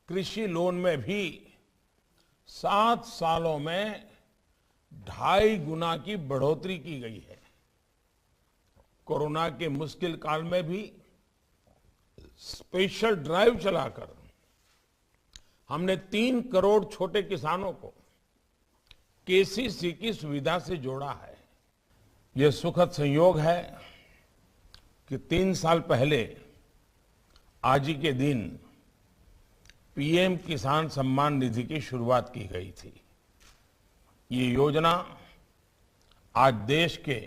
कृषि लोन में भी 7 सालों में 2.5 गुना की बढ़ोतरी की गई है। कोरोना के मुश्किल काल में भी स्पेशल ड्राइव चलाकर हमने 3 करोड़ छोटे किसानों को केसीसी की सुविधा से जोड़ा है। यह सुखद संयोग है कि 3 साल पहले आज ही के दिन पीएम किसान सम्मान निधि की शुरुआत की गई थी। ये योजना आज देश के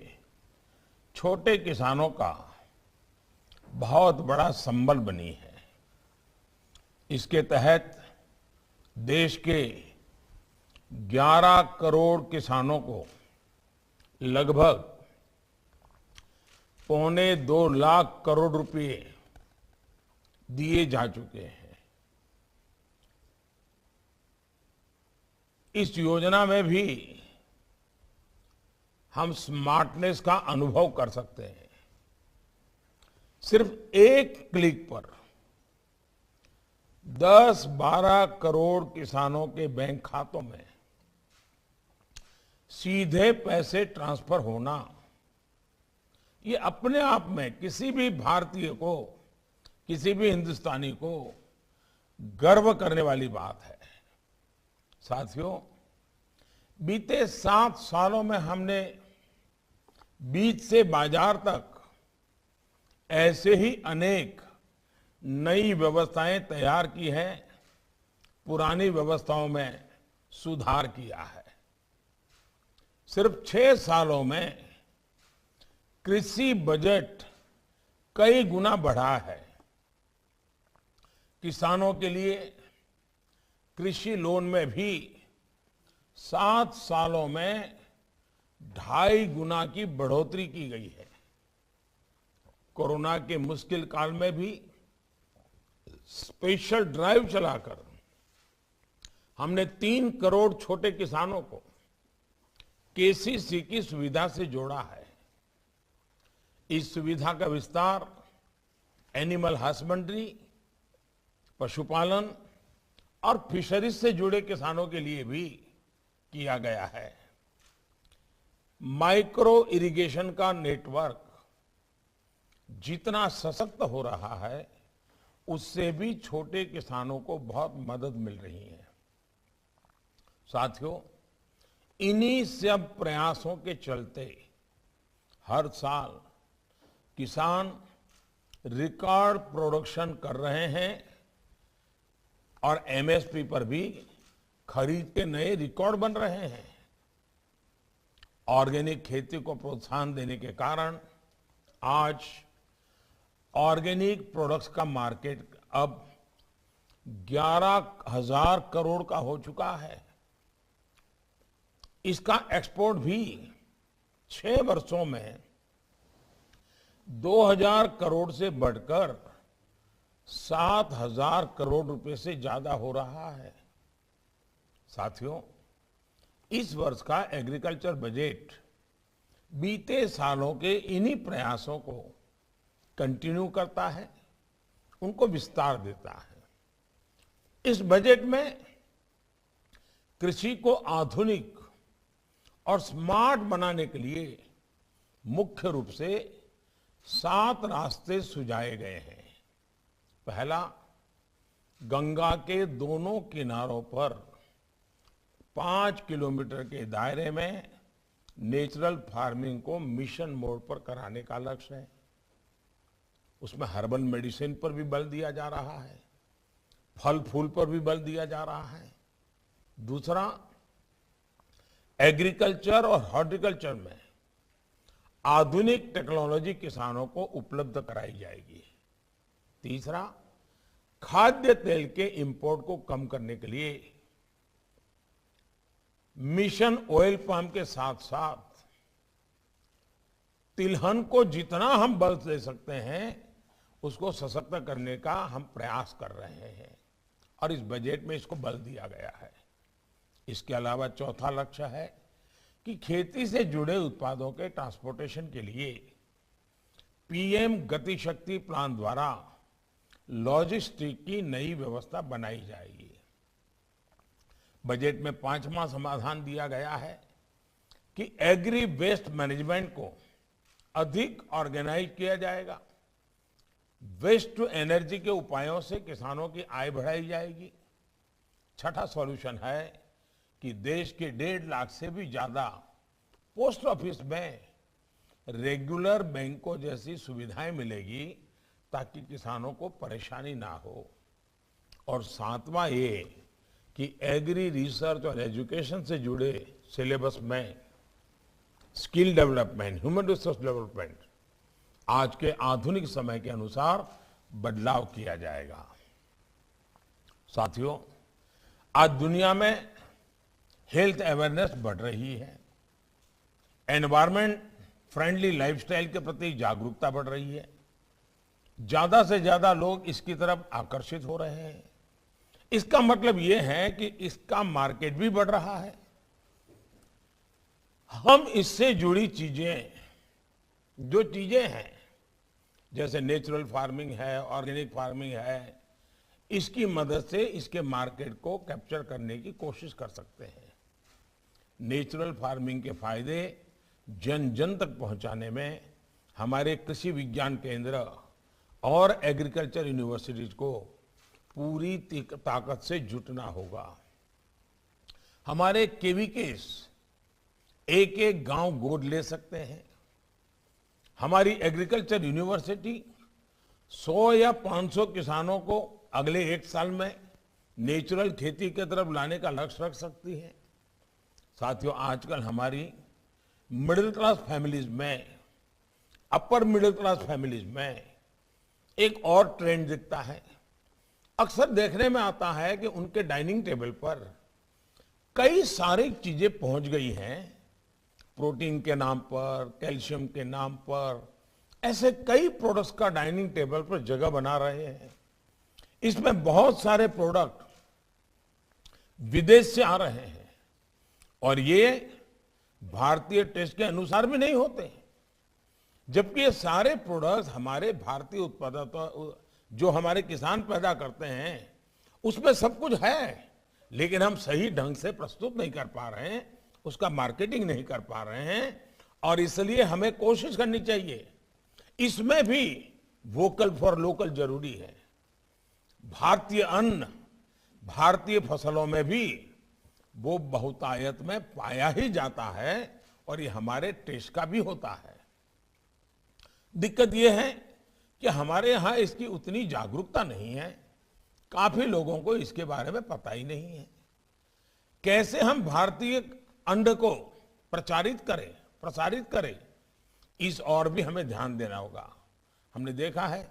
छोटे किसानों का बहुत बड़ा संबल बनी है। इसके तहत देश के 11 करोड़ किसानों को लगभग 1.25 लाख करोड़ रुपए दिए जा चुके हैं। इस योजना में भी हम स्मार्टनेस का अनुभव कर सकते हैं। सिर्फ एक क्लिक पर 10-12 करोड़ किसानों के बैंक खातों में सीधे पैसे ट्रांसफर होना, ये अपने आप में किसी भी भारतीय को, किसी भी हिंदुस्तानी को गर्व करने वाली बात है। साथियों, बीते 7 सालों में हमने बीज से बाजार तक ऐसे ही अनेक नई व्यवस्थाएं तैयार की हैं, पुरानी व्यवस्थाओं में सुधार किया है। सिर्फ 6 सालों में कृषि बजट कई गुना बढ़ा है। किसानों के लिए कृषि लोन में भी 7 सालों में 2.5 गुना की बढ़ोतरी की गई है। कोरोना के मुश्किल काल में भी स्पेशल ड्राइव चलाकर हमने 3 करोड़ छोटे किसानों को केसीसी की सुविधा से जोड़ा है। इस सुविधा का विस्तार एनिमल हस्बेंड्री, पशुपालन और फिशरीज से जुड़े किसानों के लिए भी किया गया है। माइक्रो इरिगेशन का नेटवर्क जितना सशक्त हो रहा है, उससे भी छोटे किसानों को बहुत मदद मिल रही है। साथियों, इन्हीं सब प्रयासों के चलते हर साल किसान रिकॉर्ड प्रोडक्शन कर रहे हैं और एमएसपी पर भी खरीद के नए रिकॉर्ड बन रहे हैं। ऑर्गेनिक खेती को प्रोत्साहन देने के कारण आज ऑर्गेनिक प्रोडक्ट्स का मार्केट अब 11,000 करोड़ का हो चुका है। इसका एक्सपोर्ट भी 6 वर्षों में 2,000 करोड़ से बढ़कर 7,000 करोड़ रुपए से ज्यादा हो रहा है। साथियों, इस वर्ष का एग्रीकल्चर बजट बीते सालों के इन्हीं प्रयासों को कंटिन्यू करता है, उनको विस्तार देता है। इस बजट में कृषि को आधुनिक और स्मार्ट बनाने के लिए मुख्य रूप से 7 रास्ते सुझाए गए हैं। पहला, गंगा के दोनों किनारों पर 5 किलोमीटर के दायरे में नेचुरल फार्मिंग को मिशन मोड पर कराने का लक्ष्य है। उसमें हर्बल मेडिसिन पर भी बल दिया जा रहा है, फल फूल पर भी बल दिया जा रहा है। दूसरा, एग्रीकल्चर और हॉर्टिकल्चर में आधुनिक टेक्नोलॉजी किसानों को उपलब्ध कराई जाएगी। तीसरा, खाद्य तेल के इंपोर्ट को कम करने के लिए मिशन ऑयल पाम के साथ साथ तिलहन को जितना हम बल दे सकते हैं, उसको सशक्त करने का हम प्रयास कर रहे हैं और इस बजट में इसको बल दिया गया है। इसके अलावा चौथा लक्ष्य है कि खेती से जुड़े उत्पादों के ट्रांसपोर्टेशन के लिए पीएम गति शक्ति प्लान द्वारा लॉजिस्टिक की नई व्यवस्था बनाई जाएगी। बजट में 5वां समाधान दिया गया है कि एग्री वेस्ट मैनेजमेंट को अधिक ऑर्गेनाइज किया जाएगा। वेस्ट टू एनर्जी के उपायों से किसानों की आय बढ़ाई जाएगी। छठा सॉल्यूशन है कि देश के 1.5 लाख से भी ज्यादा पोस्ट ऑफिस में रेगुलर बैंकों जैसी सुविधाएं मिलेगी ताकि किसानों को परेशानी ना हो। और 7वां ये कि एग्री रिसर्च और एजुकेशन से जुड़े सिलेबस में skill development, human resource development आज के आधुनिक समय के अनुसार बदलाव किया जाएगा। साथियों, आज दुनिया में हेल्थ अवेयरनेस बढ़ रही है, एनवायरमेंट फ्रेंडली लाइफस्टाइल के प्रति जागरूकता बढ़ रही है, ज्यादा से ज्यादा लोग इसकी तरफ आकर्षित हो रहे हैं। इसका मतलब यह है कि इसका मार्केट भी बढ़ रहा है। हम इससे जुड़ी चीजें, जो चीजें हैं जैसे नेचुरल फार्मिंग है, ऑर्गेनिक फार्मिंग है, इसकी मदद से इसके मार्केट को कैप्चर करने की कोशिश कर सकते हैं। नेचुरल फार्मिंग के फायदे जन जन तक पहुंचाने में हमारे कृषि विज्ञान केंद्र और एग्रीकल्चर यूनिवर्सिटीज को पूरी ताकत से जुटना होगा। हमारे केवीकेस एक एक गांव गोद ले सकते हैं। हमारी एग्रीकल्चर यूनिवर्सिटी 100 या 500 किसानों को अगले 1 साल में नेचुरल खेती की तरफ लाने का लक्ष्य रख सकती है। साथियों, आजकल हमारी मिडिल क्लास फैमिलीज में, अपर मिडिल क्लास फैमिलीज में एक और ट्रेंड दिखता है। अक्सर देखने में आता है कि उनके डाइनिंग टेबल पर कई सारी चीजें पहुंच गई हैं। प्रोटीन के नाम पर, कैल्शियम के नाम पर, ऐसे कई प्रोडक्ट्स का डाइनिंग टेबल पर जगह बना रहे हैं। इसमें बहुत सारे प्रोडक्ट विदेश से आ रहे हैं और ये भारतीय टेस्ट के अनुसार भी नहीं होते, जबकि ये सारे प्रोडक्ट्स हमारे भारतीय उत्पादों जो हमारे किसान पैदा करते हैं उसमें सब कुछ है, लेकिन हम सही ढंग से प्रस्तुत नहीं कर पा रहे हैं, उसका मार्केटिंग नहीं कर पा रहे हैं। और इसलिए हमें कोशिश करनी चाहिए, इसमें भी वोकल फॉर लोकल जरूरी है। भारतीय अन्न, भारतीय फसलों में भी वो बहुतायत में पाया ही जाता है और ये हमारे टेस्ट का भी होता है। दिक्कत ये है कि हमारे यहाँ इसकी उतनी जागरूकता नहीं है, काफी लोगों को इसके बारे में पता ही नहीं है। कैसे हम भारतीय अन्न को प्रसारित करें, इस और भी हमें ध्यान देना होगा। हमने देखा है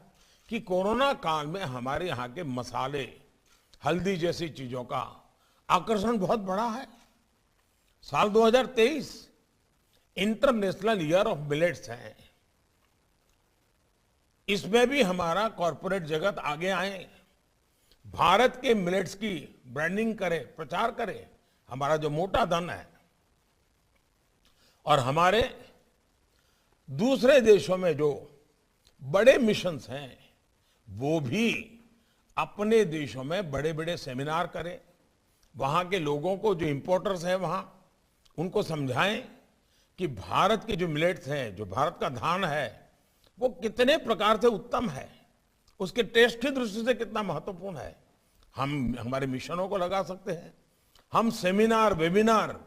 कि कोरोना काल में हमारे यहाँ के मसाले, हल्दी जैसी चीजों का आकर्षण बहुत बढ़ा है। साल 2023 इंटरनेशनल ईयर ऑफ मिलेट्स है। इसमें भी हमारा कॉरपोरेट जगत आगे आए, भारत के मिलेट्स की ब्रांडिंग करे, प्रचार करे, हमारा जो मोटा धन है। और हमारे दूसरे देशों में जो बड़े मिशंस हैं वो भी अपने देशों में बड़े बड़े सेमिनार करें, वहां के लोगों को, जो इंपोर्टर्स हैं वहां, उनको समझाएं कि भारत के जो मिलेट्स हैं, जो भारत का धान है, वो कितने प्रकार से उत्तम है, उसके टेस्ट की दृष्टि से कितना महत्वपूर्ण है। हम हमारे मिशनों को लगा सकते हैं। हम सेमिनार, वेबिनार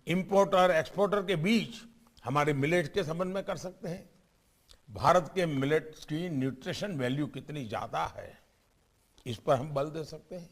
इंपोर्टर एक्सपोर्टर के बीच हमारे मिलेट्स के संबंध में कर सकते हैं। भारत के मिलेट्स की न्यूट्रिशन वैल्यू कितनी ज्यादा है, इस पर हम बल दे सकते हैं।